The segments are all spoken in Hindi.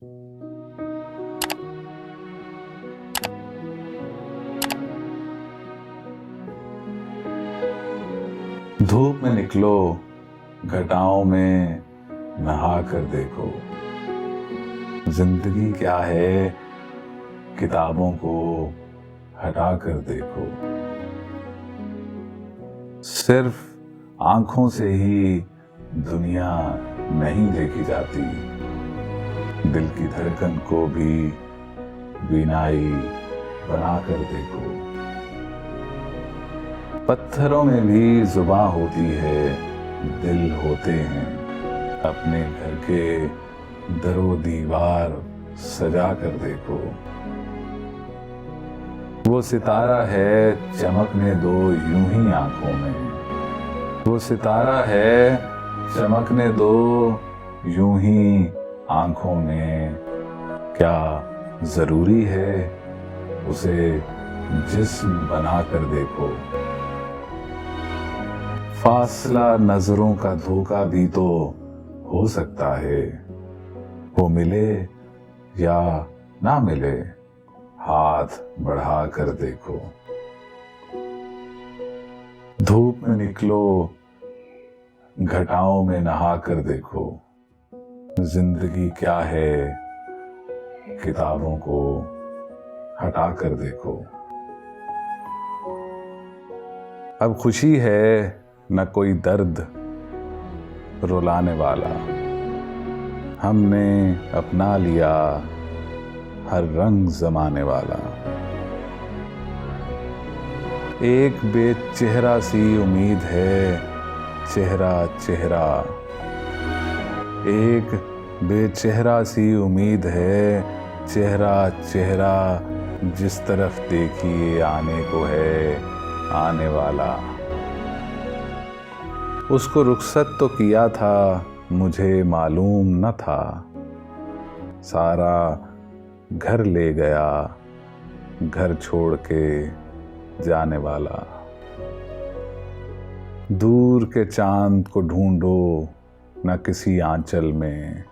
धूप में निकलो, घटाओं में नहा कर देखो। जिंदगी क्या है, किताबों को हटा कर देखो। सिर्फ आंखों से ही दुनिया नहीं देखी जाती, दिल की धड़कन को भी बीनाई बना कर देखो। पत्थरों में भी जुबां होती है, दिल होते हैं। अपने घर के दरो दीवार सजा कर देखो। वो सितारा है, चमकने दो यूं ही आंखों में। वो सितारा है, चमकने दो यूं ही आंखों में। क्या जरूरी है उसे जिस्म बना कर देखो। फासला नजरों का धोखा भी तो हो सकता है। वो मिले या ना मिले, हाथ बढ़ा कर देखो। धूप में निकलो, घटाओं में नहा कर देखो। जिंदगी क्या है, किताबों को हटा कर देखो। अब खुशी है, न कोई दर्द रुलाने वाला। हमने अपना लिया हर रंग जमाने वाला। एक बेचेहरा सी उम्मीद है, चेहरा चेहरा। एक बेचेहरा सी उम्मीद है, चेहरा चेहरा। जिस तरफ देखिए आने को है आने वाला। उसको रुखसत तो किया था, मुझे मालूम न था। सारा घर ले गया, घर छोड़ के जाने वाला। दूर के चांद को ढूंढो न किसी आंचल में।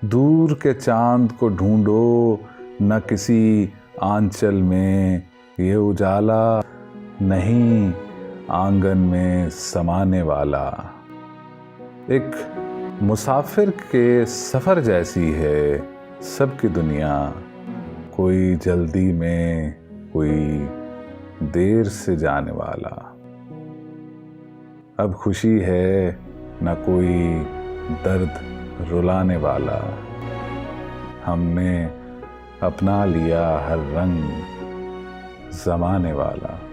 दूर के चांद को ढूंढो न किसी आंचल में। ये उजाला नहीं आंगन में समाने वाला। एक मुसाफिर के सफर जैसी है सबकी दुनिया। कोई जल्दी में, कोई देर से जाने वाला। अब खुशी है, न कोई दर्द रुलाने वाला। हमने अपना लिया हर रंग जमाने वाला।